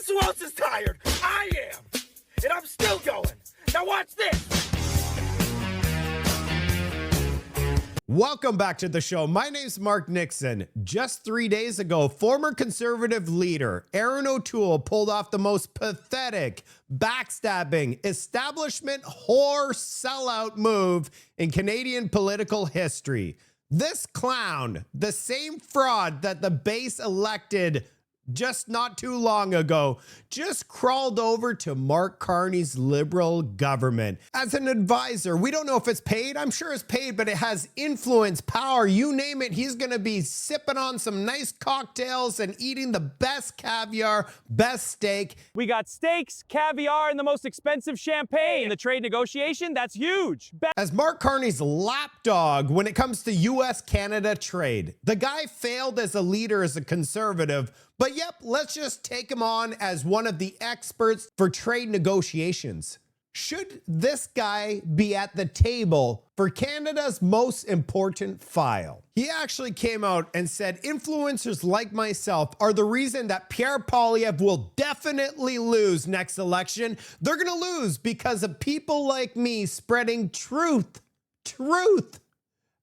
Guess who else is tired? I am. And I'm still going. Now watch this. Welcome back to the show. My name's Mark Nixon. Just 3 days ago, former conservative leader Erin O'Toole pulled off the most pathetic, backstabbing, establishment whore sellout move in Canadian political history. This clown, the same fraud that the base elected just not too long ago, just crawled over to Mark Carney's Liberal government as an advisor. We don't know if it's paid. I'm sure it's paid, but it has influence, power, you name it. He's going to be sipping on some nice cocktails and eating the best caviar, best steak. We got steaks, caviar, and the most expensive champagne. The trade negotiation, that's huge. As Mark Carney's lapdog when it comes to US-Canada trade. The guy failed as a leader, as a conservative, but yep, let's just take him on as one of the experts for trade negotiations. Should this guy be at the table for Canada's most important file? He actually came out and said influencers like myself are the reason that Pierre Poilievre will definitely lose next election. They're gonna lose because of people like me spreading truth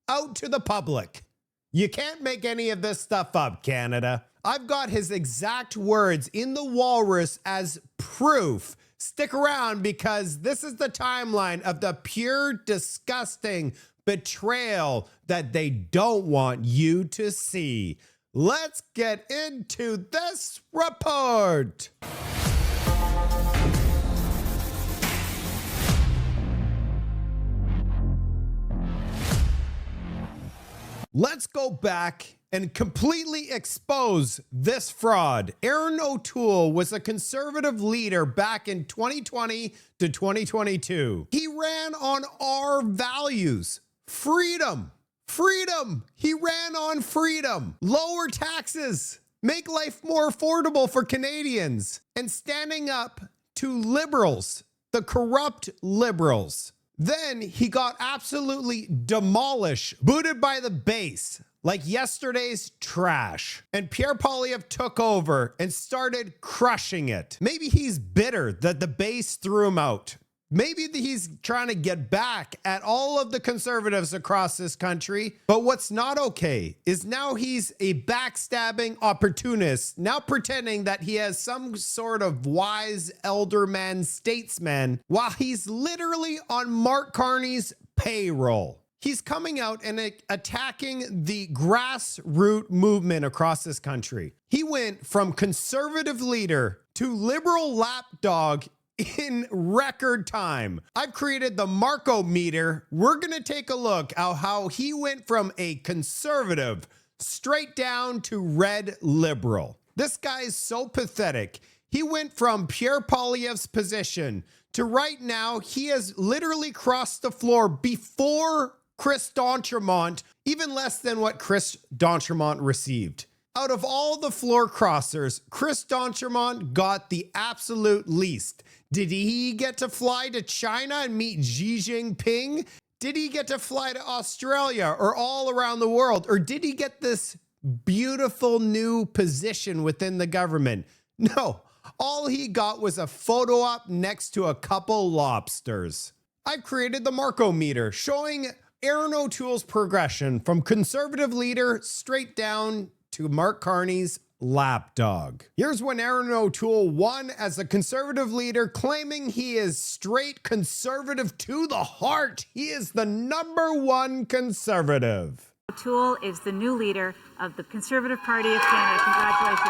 out to the public. You can't make any of this stuff up, Canada. I've got his exact words in the Walrus as proof. Stick around because this is the timeline of the pure, disgusting betrayal that they don't want you to see. Let's get into this report. Let's go back and completely expose this fraud. Erin O'Toole was a conservative leader back in 2020 to 2022. He ran on our values. Freedom. He ran on freedom. Lower taxes. Make life more affordable for Canadians. And standing up to liberals, the corrupt liberals. Then he got absolutely demolished, booted by the base, like yesterday's trash. And Pierre Poilievre took over and started crushing it. Maybe he's bitter that the base threw him out. Maybe he's trying to get back at all of the conservatives across this country. But what's not okay is now he's a backstabbing opportunist, now pretending that he has some sort of wise elderman statesman while he's literally on Mark Carney's payroll. He's coming out and attacking the grassroots movement across this country. He went from conservative leader to liberal lapdog in record time. I've created the Marco meter. We're going to take a look at how he went from a conservative straight down to red liberal. This guy is so pathetic. He went from Pierre Poilievre's position to right now, he has literally crossed the floor before Chris d'Entremont, even less than what Chris d'Entremont received. Out of all the floor crossers, Chris d'Entremont got the absolute least. Did he get to fly to China and meet Xi Jinping? Did he get to fly to Australia or all around the world? Or did he get this beautiful new position within the government? No, all he got was a photo op next to a couple lobsters. I've created the Marco meter showing Erin O'Toole's progression from conservative leader straight down to Mark Carney's lapdog. Here's when Erin O'Toole won as a conservative leader, claiming he is straight conservative to the heart. He is the #1 conservative. O'Toole is the new leader of the Conservative Party of Canada. Congratulations,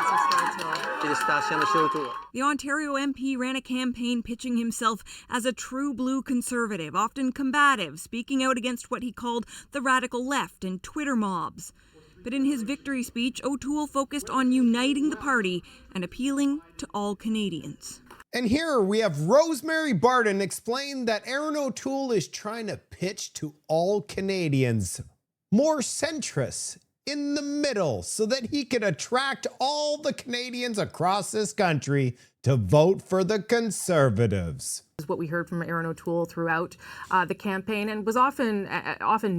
Mr. O'Toole. The Ontario MP ran a campaign pitching himself as a true blue conservative, often combative, speaking out against what he called the radical left and Twitter mobs. But in his victory speech, O'Toole focused on uniting the party and appealing to all Canadians. And here we have Rosemary Barton explain that Erin O'Toole is trying to pitch to all Canadians, more centrists in the middle, so that he could attract all the Canadians across this country to vote for the Conservatives. What we heard from Erin O'Toole throughout the campaign, and was often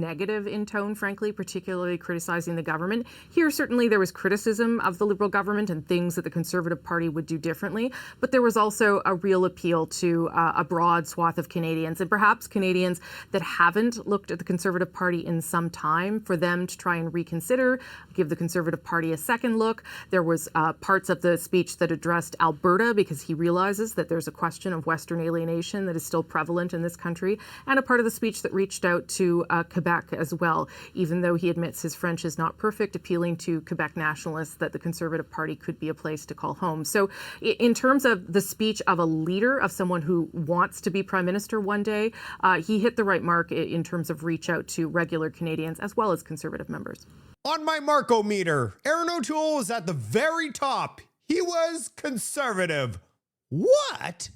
negative in tone, frankly, particularly criticizing the government. Here, certainly there was criticism of the Liberal government and things that the Conservative Party would do differently, but there was also a real appeal to a broad swath of Canadians, and perhaps Canadians that haven't looked at the Conservative Party in some time, for them to try and reconsider, give the Conservative Party a second look. There was parts of the speech that addressed Alberta, because he realizes that there's a question of Western alienation that is still prevalent in this country, and a part of the speech that reached out to Quebec as well, even though he admits his French is not perfect, appealing to Quebec nationalists that the Conservative Party could be a place to call home. So in terms of the speech of a leader, of someone who wants to be Prime Minister one day, he hit the right mark in terms of reach out to regular Canadians as well as Conservative members. On my Marco-meter, Erin O'Toole was at the very top. He was Conservative. What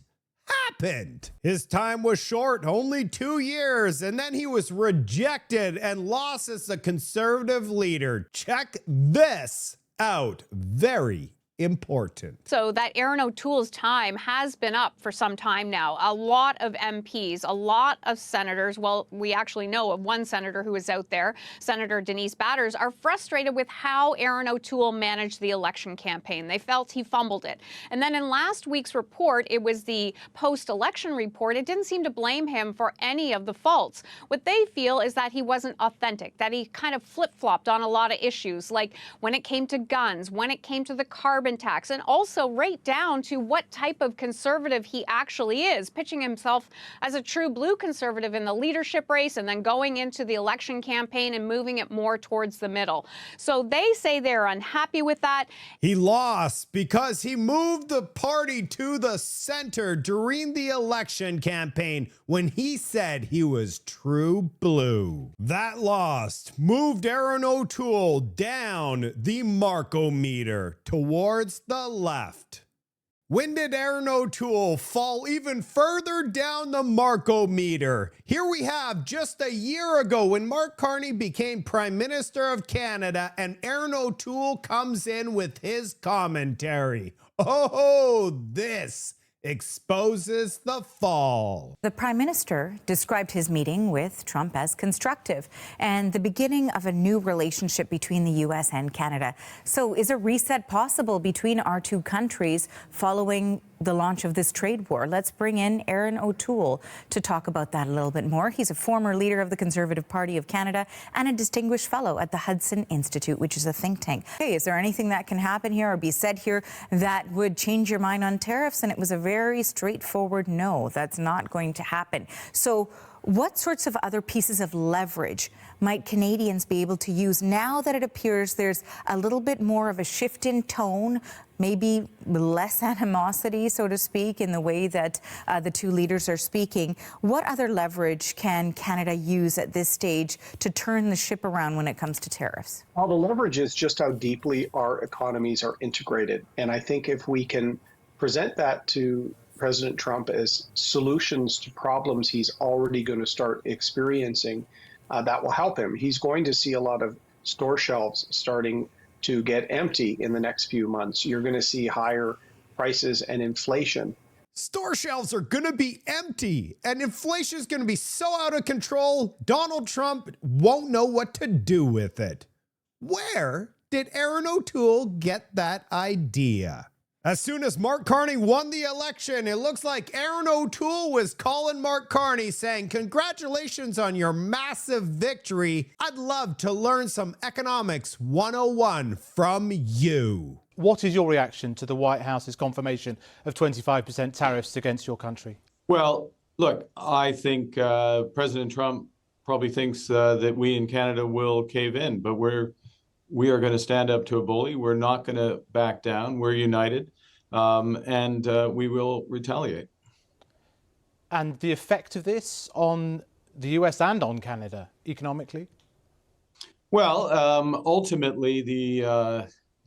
happened? His time was short, only 2 years, and then he was rejected and lost as the Conservative leader. Check this out. Very important. So that Erin O'Toole's time has been up for some time now. A lot of MPs, a lot of senators, well, we actually know of one senator who is out there, Senator Denise Batters, are frustrated with how Erin O'Toole managed the election campaign. They felt he fumbled it. And then in last week's report, it was the post-election report, it didn't seem to blame him for any of the faults. What they feel is that he wasn't authentic, that he kind of flip-flopped on a lot of issues, like when it came to guns, when it came to the carbon tax, and also right down to what type of conservative he actually is, pitching himself as a true blue conservative in the leadership race and then going into the election campaign and moving it more towards the middle. So they say they're unhappy with that. He lost because he moved the party to the center during the election campaign when he said he was true blue. That loss moved Erin O'Toole down the Marco-meter towards the left. When did Erin O'Toole fall even further down the Marco-meter? Here we have just a year ago when Mark Carney became Prime Minister of Canada, and Erin O'Toole comes in with his commentary. Oh, this exposes the fall. The Prime Minister described his meeting with Trump as constructive and the beginning of a new relationship between the U.S. and Canada. So is a reset possible between our two countries following the launch of this trade war? Let's bring in Erin O'Toole to talk about that a little bit more. He's a former leader of the Conservative Party of Canada and a distinguished fellow at the Hudson Institute, which is a think tank. Hey, is there anything that can happen here or be said here that would change your mind on tariffs? And it was a very straightforward no, that's not going to happen. So what sorts of other pieces of leverage might Canadians be able to use now that it appears there's a little bit more of a shift in tone, maybe less animosity, so to speak, in the way that the two leaders are speaking? What other leverage can Canada use at this stage to turn the ship around when it comes to tariffs? Well, the leverage is just how deeply our economies are integrated. And I think if we can present that to President Trump as solutions to problems he's already going to start experiencing, that will help him. He's going to see a lot of store shelves starting to get empty in the next few months. You're going to see higher prices and inflation. Store shelves are going to be empty and inflation is going to be so out of control, Donald Trump won't know what to do with it. Where did Erin O'Toole get that idea? As soon as Mark Carney won the election, it looks like Erin O'Toole was calling Mark Carney saying, "Congratulations on your massive victory. I'd love to learn some economics 101 from you." What is your reaction to the White House's confirmation of 25% tariffs against your country? Well, look, I think President Trump probably thinks that we in Canada will cave in, but we are going to stand up to a bully. We're not going to back down. We're united, and we will retaliate. And the effect of this on the US and on Canada economically? Well, ultimately,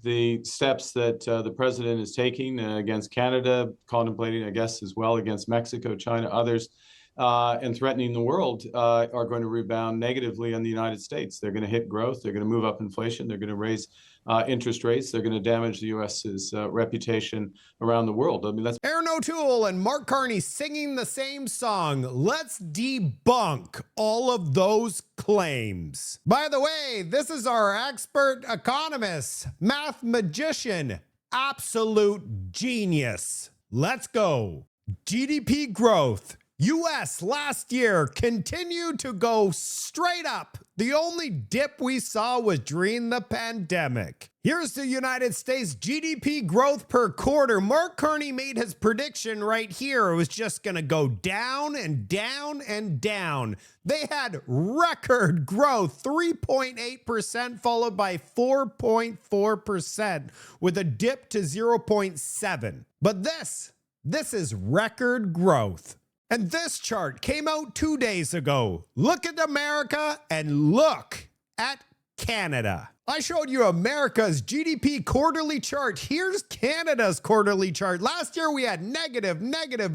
the steps that the president is taking against Canada, contemplating, I guess, as well against Mexico, China, others, and threatening the world are going to rebound negatively on the United States. They're going to hit growth. They're going to move up inflation. They're going to raise interest rates. They're going to damage the U.S.'s reputation around the world. I mean, that's Aaron O'Toole and Mark Carney singing the same song. Let's debunk all of those claims. By the way, this is our expert economist, math magician, absolute genius. Let's go. GDP growth. U.S. last year continued to go straight up. The only dip we saw was during the pandemic. Here's the United States GDP growth per quarter. Mark Carney made his prediction right here. It was just going to go down and down and down. They had record growth, 3.8% followed by 4.4% with a dip to 0.7. But this is record growth. And this chart came out 2 days ago. Look at America and look at Canada. I showed you America's GDP quarterly chart. Here's Canada's quarterly chart. Last year we had negative,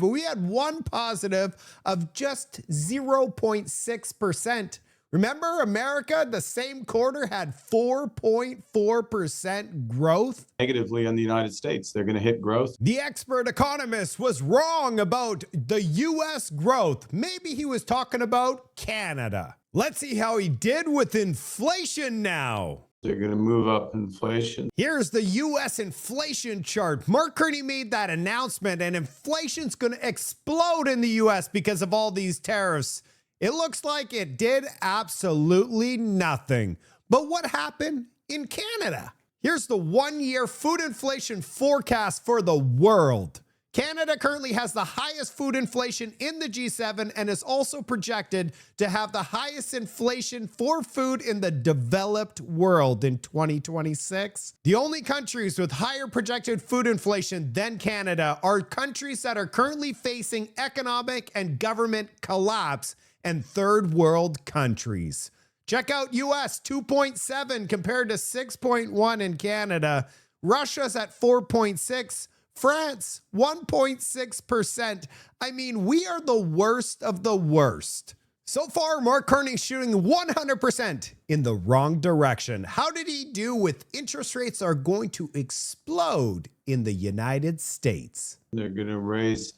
but we had one positive of just 0.6%. Remember, America, the same quarter, had 4.4% growth. negatively on the United States. They're going to hit growth. The expert economist was wrong about the U.S. growth. Maybe he was talking about Canada. Let's see how he did with inflation now. They're going to move up inflation. Here's the U.S. inflation chart. Mark Carney made that announcement, and inflation's going to explode in the U.S. because of all these tariffs. It looks like it did absolutely nothing. But what happened in Canada? Here's the one-year food inflation forecast for the world. Canada currently has the highest food inflation in the G7 and is also projected to have the highest inflation for food in the developed world in 2026. The only countries with higher projected food inflation than Canada are countries that are currently facing economic and government collapse and third world countries. Check out US 2.7 compared to 6.1 in Canada. Russia's at 4.6. France, 1.6%. I mean, we are the worst of the worst. So far, Mark Carney's shooting 100% in the wrong direction. How did he do with interest rates are going to explode in the United States? They're going to raise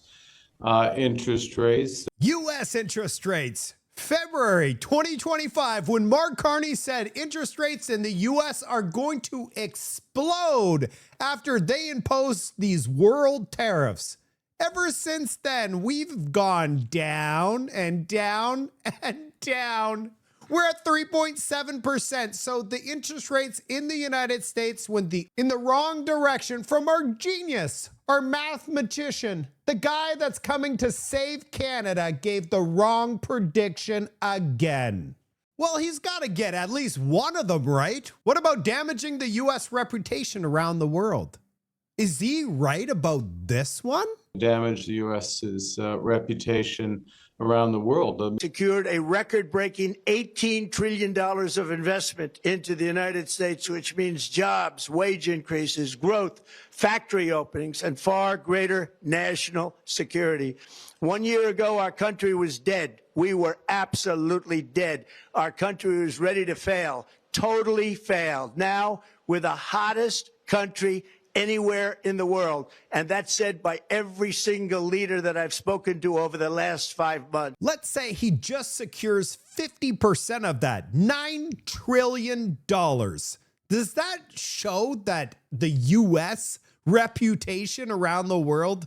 interest rates. U.S. interest rates. February 2025, when Mark Carney said interest rates in the U.S. are going to explode after they imposed these world tariffs. Ever since then, we've gone down and down and down. We're at 3.7%. So the interest rates in the United States went in the wrong direction from our genius, our mathematician. The guy that's coming to save Canada gave the wrong prediction again. Well, he's got to get at least one of them right. What about damaging the U.S. reputation around the world? Is he right about this one? Damage the U.S.'s reputation around the world. Secured a record-breaking $18 trillion of investment into the United States, which means jobs, wage increases, growth, factory openings, and far greater national security. 1 year ago, our country was dead. We were absolutely dead. Our country was ready to fail, totally failed. Now, we're the hottest country anywhere in the world. And that's said by every single leader that I've spoken to over the last 5 months. Let's say he just secures 50% of that, $9 trillion. Does that show that the U.S. reputation around the world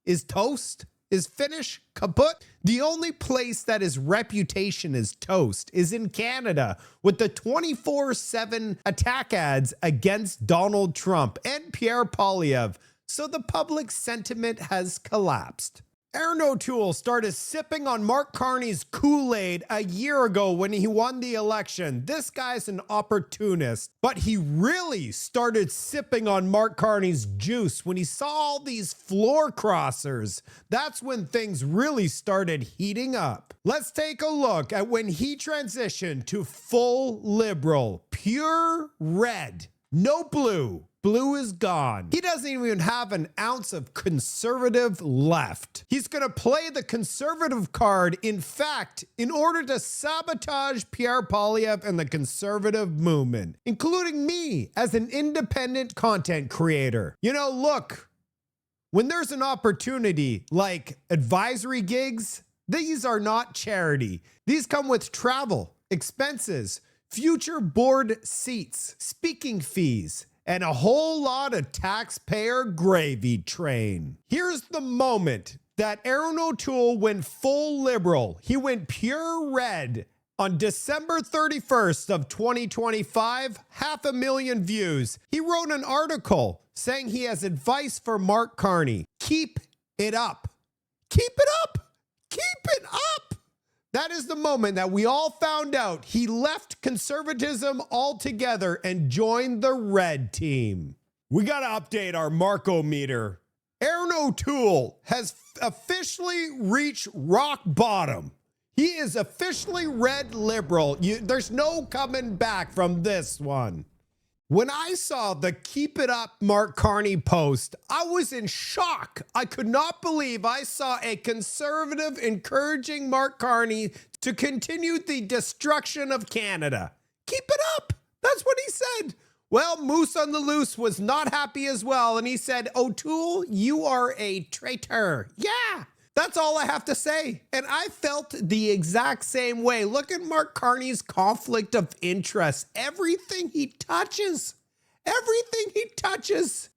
is toast? Is finished? Kaput? The only place that his reputation is toast is in Canada with the 24/7 attack ads against Donald Trump and Pierre Poilievre. So the public sentiment has collapsed. Aaron O'Toole started sipping on Mark Carney's Kool-Aid a year ago when he won the election. This guy's an opportunist, but he really started sipping on Mark Carney's juice when he saw all these floor crossers. That's when things really started heating up. Let's take a look at when he transitioned to full liberal, pure red. No blue. Blue is gone. He doesn't even have an ounce of conservative left. He's going to play the conservative card, in fact, in order to sabotage Pierre Poilievre and the conservative movement, including me as an independent content creator. You know, look, when there's an opportunity like advisory gigs, these are not charity. These come with travel, expenses, future board seats, speaking fees, and a whole lot of taxpayer gravy train. Here's the moment that Aaron O'Toole went full liberal. He went pure red on December 31st of 2025, 500,000 views. He wrote an article saying he has advice for Mark Carney. Keep it up. Keep it up. Keep it up. That is the moment that we all found out he left conservatism altogether and joined the red team. We got to update our Marco-meter. Aaron O'Toole has officially reached rock bottom. He is officially red liberal. There's no coming back from this one. When I saw the Keep It Up Mark Carney post, I was in shock. I could not believe I saw a conservative encouraging Mark Carney to continue the destruction of Canada. Keep it up. That's what he said. Well, Moose on the Loose was not happy as well, and he said, O'Toole, you are a traitor. Yeah. That's all I have to say. And I felt the exact same way. Look at Mark Carney's conflict of interest. Everything he touches,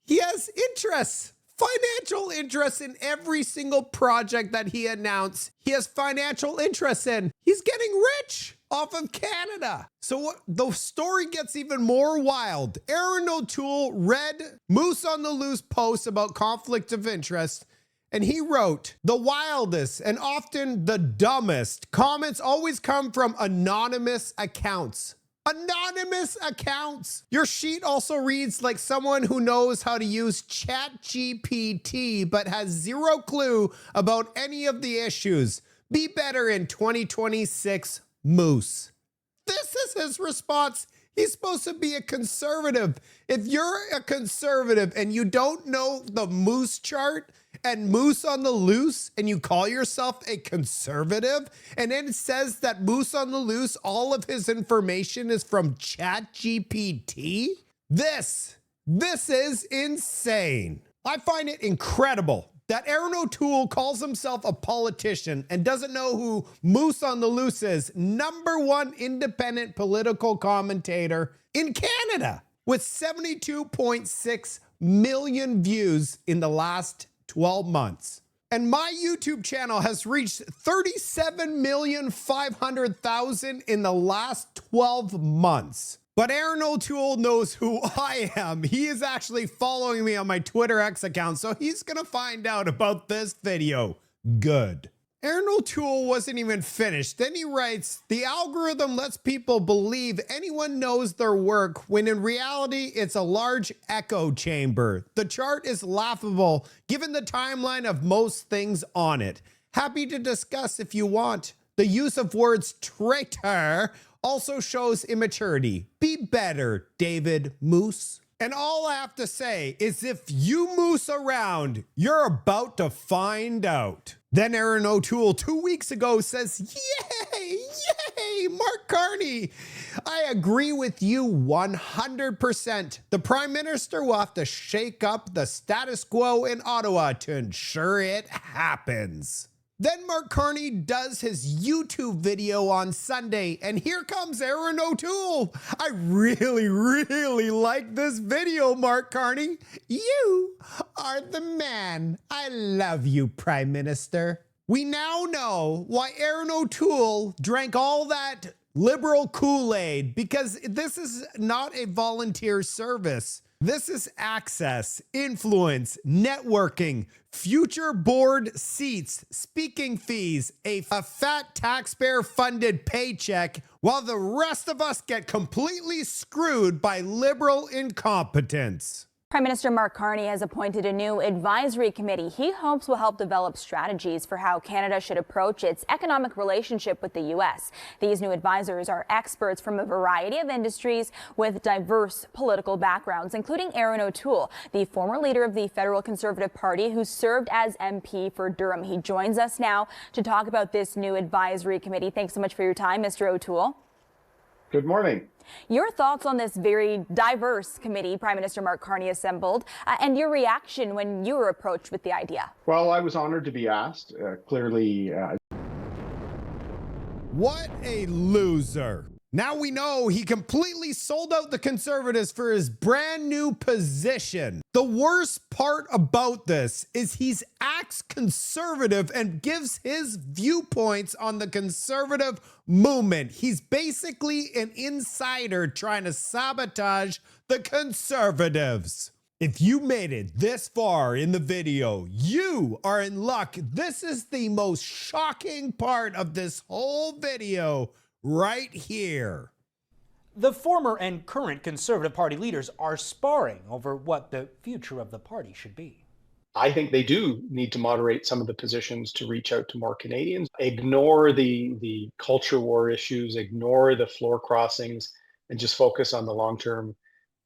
he has interests, financial interests in every single project that he announced. He has financial interests in. He's getting rich off of Canada. So the story gets even more wild. Aaron O'Toole read Moose on the Loose post about conflict of interest, and he wrote, the wildest and often the dumbest comments always come from anonymous accounts. Anonymous accounts. Your sheet also reads like someone who knows how to use ChatGPT but has zero clue about any of the issues. Be better in 2026, Moose. This is his response. He's supposed to be a conservative. If you're a conservative and you don't know the Moose chart and Moose on the Loose and you call yourself a conservative, and then it says that Moose on the Loose, all of his information is from ChatGPT, this is insane. I find it incredible that Aaron O'Toole calls himself a politician and doesn't know who Moose on the Loose is, #1 independent political commentator in Canada with 72.6 million views in the last 12 months. And my YouTube channel has reached 37,500,000 in the last 12 months. But Aaron O'Toole knows who I am. He is actually following me on my Twitter X account, so he's gonna find out about this video. Good. Aaron O'Toole wasn't even finished. Then he writes, the algorithm lets people believe anyone knows their work when in reality it's a large echo chamber. The chart is laughable given the timeline of most things on it. Happy to discuss if you want. The use of words traitor also shows immaturity. Be better, David Moose. And all I have to say is if you moose around, you're about to find out. Then Aaron O'Toole 2 weeks ago says, yay, Mark Carney. I agree with you 100%. The Prime Minister will have to shake up the status quo in Ottawa to ensure it happens. Then Mark Carney does his YouTube video on Sunday, and here comes Aaron O'Toole. I really like this video, Mark Carney. You are the man. I love you, Prime Minister. We now know why Aaron O'Toole drank all that liberal Kool-Aid, because this is not a volunteer service. This is access, influence, networking, future board seats, speaking fees, a fat taxpayer-funded paycheck, while the rest of us get completely screwed by liberal incompetence. Prime Minister Mark Carney has appointed a new advisory committee he hopes will help develop strategies for how Canada should approach its economic relationship with the U.S. These new advisors are experts from a variety of industries with diverse political backgrounds, including Aaron O'Toole, the former leader of the Federal Conservative Party who served as MP for Durham. He joins us now to talk about this new advisory committee. Thanks so much for your time, Mr. O'Toole. Good morning. Your thoughts on this very diverse committee Prime Minister Mark Carney assembled, and your reaction when you were approached with the idea? Well, I was honored to be asked. Clearly. What a loser. Now we know he completely sold out the Conservatives for his brand new position. The worst part about this is he's acts conservative and gives his viewpoints on the conservative movement. He's basically an insider trying to sabotage the Conservatives. If you made it this far in the video, you are in luck. This is the most shocking part of this whole video right here. The former and current Conservative Party leaders are sparring over what the future of the party should be. I think they do need to moderate some of the positions to reach out to more Canadians, ignore the culture war issues, ignore the floor crossings, and just focus on the long-term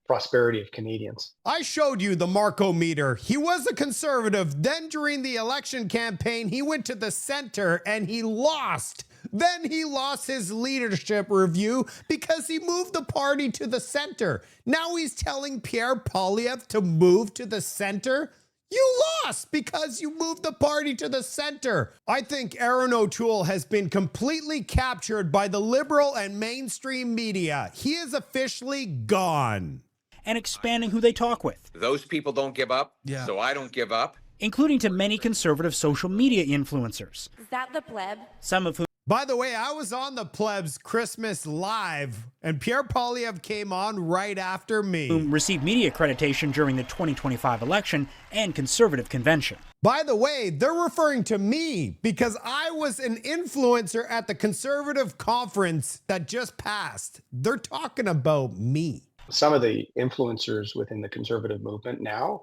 prosperity of Canadians. I showed you the Marco meter. He was a Conservative. Then during the election campaign, he went to the center and he lost. Then he lost his leadership review because he moved the party to the center. Now he's telling Pierre Poilievre to move to the center. You lost because you moved the party to the center. I think Aaron O'Toole has been completely captured by the liberal and mainstream media. He is officially gone. And expanding who they talk with. Those people don't give up, so I don't give up. Including to many conservative social media influencers. Is that the pleb? Some of whom. By the way, I was on the Plebs Christmas Live, and Pierre Poilievre came on right after me. Whom received media accreditation during the 2025 election and Conservative convention. By the way, they're referring to me because I was an influencer at the Conservative conference that just passed. They're talking about me. Some of the influencers within the Conservative movement now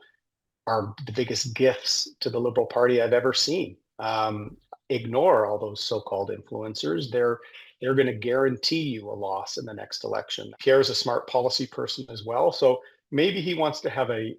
are the biggest gifts to the Liberal Party I've ever seen. Ignore all those so-called influencers. They're going to guarantee you a loss in the next election. Pierre's a smart policy person as well, so maybe he wants to have a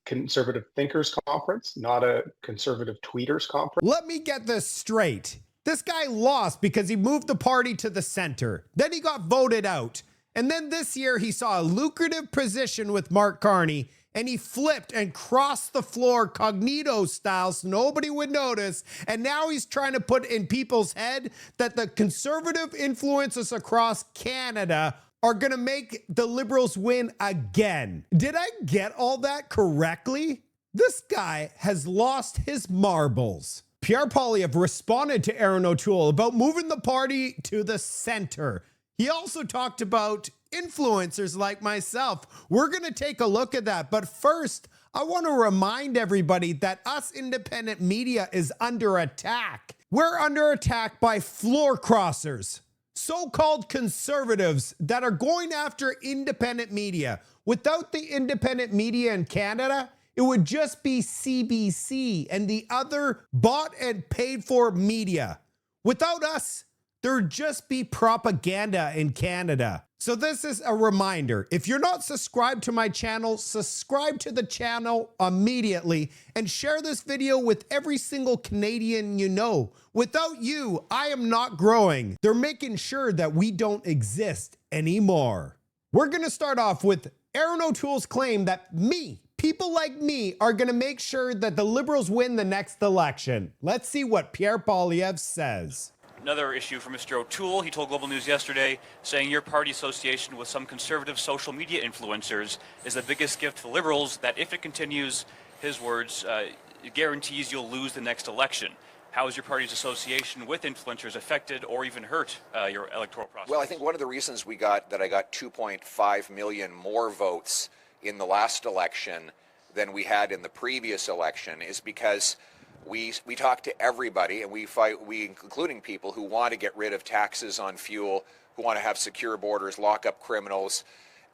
conservative thinkers conference, not a conservative tweeters conference. Let me get this straight. This guy lost because he moved the party to the center. Then he got voted out. And then this year he saw a lucrative position with Mark Carney, and he flipped and crossed the floor cognito style so nobody would notice. And now he's trying to put in people's head that the conservative influences across Canada are going to make the Liberals win again. Did I get all that correctly? This guy has lost his marbles. Pierre Poilievre responded to Aaron O'Toole about moving the party to the center. He also talked about influencers like myself. We're going to take a look at that. But first, I want to remind everybody that us independent media is under attack. We're under attack by floor crossers, so-called conservatives that are going after independent media. Without the independent media in Canada, it would just be CBC and the other bought and paid for media. Without us, there would just be propaganda in Canada. So this is a reminder. If you're not subscribed to my channel, subscribe to the channel immediately and share this video with every single Canadian you know. Without you, I am not growing. They're making sure that we don't exist anymore. We're going to start off with Aaron O'Toole's claim that people like me, are going to make sure that the Liberals win the next election. Let's see what Pierre Poilievre says. Another issue for Mr. O'Toole. He told Global News yesterday, saying your party association with some conservative social media influencers is the biggest gift to the Liberals, that if it continues, his words, it guarantees you'll lose the next election. How has your party's association with influencers affected or even hurt your electoral process? Well, I think one of the reasons I got 2.5 million more votes in the last election than we had in the previous election is because we talk to everybody, and we including people who want to get rid of taxes on fuel, who want to have secure borders, lock up criminals,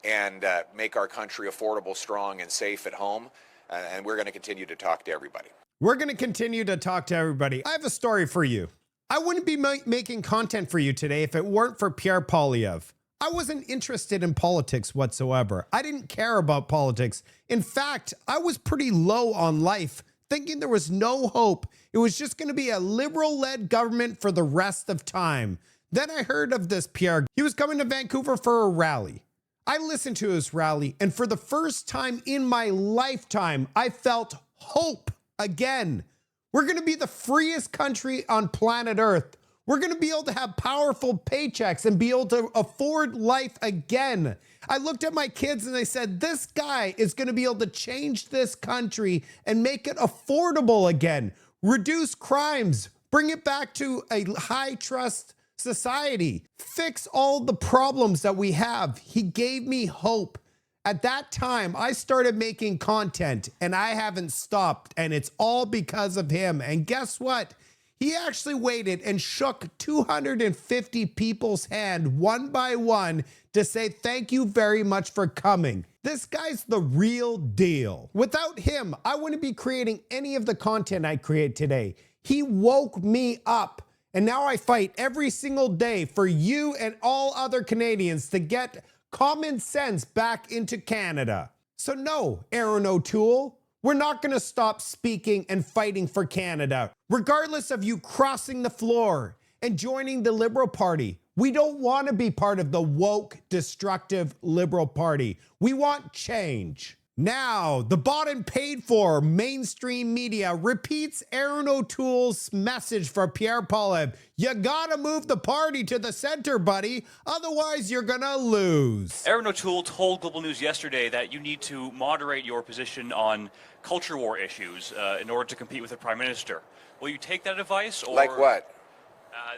and make our country affordable, strong, and safe at home. And we're going to continue to talk to everybody. We're going to continue to talk to everybody. I have a story for you. I wouldn't be making content for you today if it weren't for Pierre Poilievre. I wasn't interested in politics whatsoever. I didn't care about politics. In fact, I was pretty low on life, thinking there was no hope. It was just going to be a liberal-led government for the rest of time. Then I heard of this Pierre. He was coming to Vancouver for a rally. I listened to his rally, and for the first time in my lifetime, I felt hope again. We're going to be the freest country on planet Earth. We're going to be able to have powerful paychecks and be able to afford life again. I looked at my kids and I said, this guy is going to be able to change this country and make it affordable again. Reduce crimes, bring it back to a high trust society, fix all the problems that we have. He gave me hope. At that time, I started making content and I haven't stopped, and it's all because of him. And guess what? He actually waited and shook 250 people's hand one by one to say thank you very much for coming. This guy's the real deal. Without him, I wouldn't be creating any of the content I create today. He woke me up. And now I fight every single day for you and all other Canadians to get common sense back into Canada. So no, Aaron O'Toole, we're not going to stop speaking and fighting for Canada. Regardless of you crossing the floor and joining the Liberal Party, we don't want to be part of the woke, destructive Liberal Party. We want change. Now, the bought and paid for mainstream media repeats Aaron O'Toole's message for Pierre Poilievre. You gotta move the party to the center, buddy. Otherwise, you're gonna lose. Aaron O'Toole told Global News yesterday that you need to moderate your position on culture war issues in order to compete with the Prime Minister. Will you take that advice? Or, like what?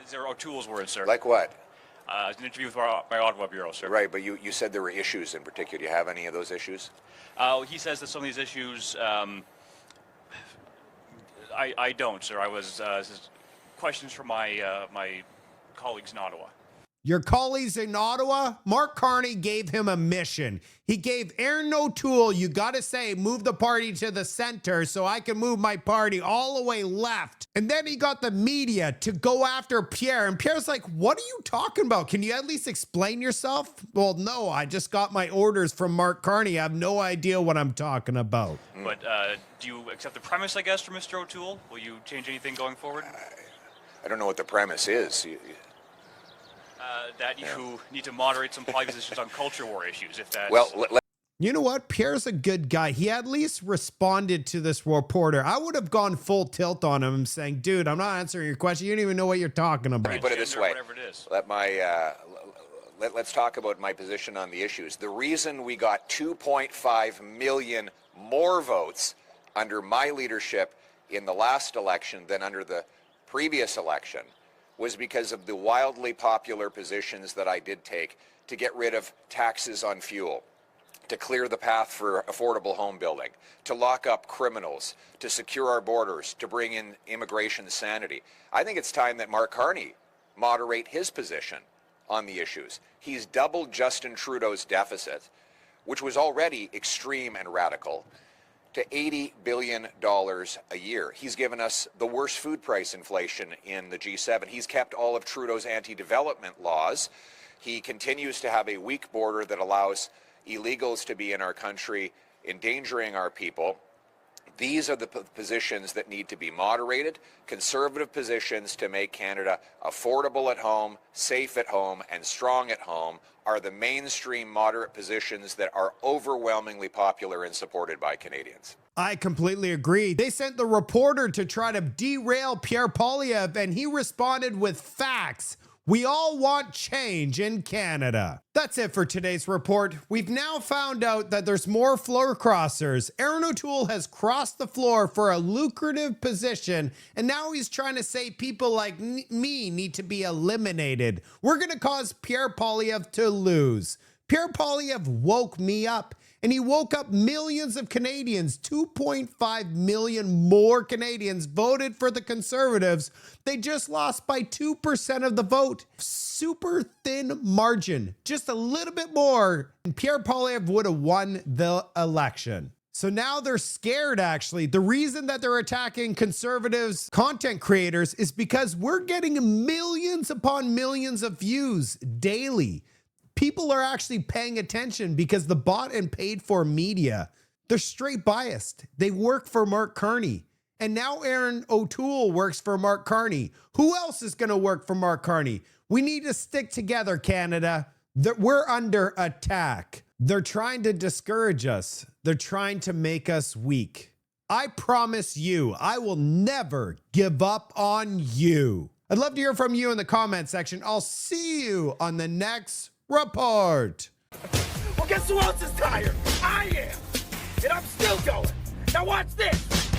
These are O'Toole's words, sir. Like what? An interview with my Ottawa bureau, sir. Right, but you said there were issues in particular. Do you have any of those issues? He says that some of these issues, I don't, sir. I was questions from my my colleagues in Ottawa. Your colleagues in Ottawa, Mark Carney gave him a mission. He gave Aaron O'Toole, you got to say, move the party to the center so I can move my party all the way left. And then he got the media to go after Pierre. And Pierre's like, what are you talking about? Can you at least explain yourself? Well, no, I just got my orders from Mark Carney. I have no idea what I'm talking about. But do you accept the premise, I guess, from Mr. O'Toole? Will you change anything going forward? I don't know what the premise is. That you need to moderate some positions on culture war issues, if that's... Well, you know what? Pierre's a good guy. He at least responded to this reporter. I would have gone full tilt on him saying, dude, I'm not answering your question. You don't even know what you're talking about. Let me put it this way. Whatever it is. Let's talk about my position on the issues. The reason we got 2.5 million more votes under my leadership in the last election than under the previous election was because of the wildly popular positions that I did take to get rid of taxes on fuel, to clear the path for affordable home building, to lock up criminals, to secure our borders, to bring in immigration sanity. I think it's time that Mark Carney moderate his position on the issues. He's doubled Justin Trudeau's deficit, which was already extreme and radical, to $80 billion a year. He's given us the worst food price inflation in the G7. He's kept all of Trudeau's anti-development laws. He continues to have a weak border that allows illegals to be in our country, endangering our people. These are the positions that need to be moderated, conservative positions to make Canada affordable at home, safe at home, and strong at home are the mainstream moderate positions that are overwhelmingly popular and supported by Canadians. I completely agree. They sent the reporter to try to derail Pierre Poilievre, and he responded with facts. We all want change in Canada. That's it for today's report. We've now found out that there's more floor crossers. Aaron O'Toole has crossed the floor for a lucrative position, and now he's trying to say people like me need to be eliminated. We're going to cause Pierre Poilievre to lose. Pierre Poilievre woke me up, And he woke up millions of Canadians. 2.5 million more Canadians voted for the Conservatives. They just lost by 2% of the vote. Super thin margin, just a little bit more, and Pierre Poilievre would have won the election. So now they're scared, actually. The reason that they're attacking Conservatives content creators is because we're getting millions upon millions of views daily. People are actually paying attention because the bought and paid for media, they're straight biased. They work for Mark Carney. And now Erin O'Toole works for Mark Carney. Who else is going to work for Mark Carney? We need to stick together, Canada. We're under attack. They're trying to discourage us. They're trying to make us weak. I promise you, I will never give up on you. I'd love to hear from you in the comment section. I'll see you on the next report. Well, guess who else is tired? I am. And I'm still going. Now watch this.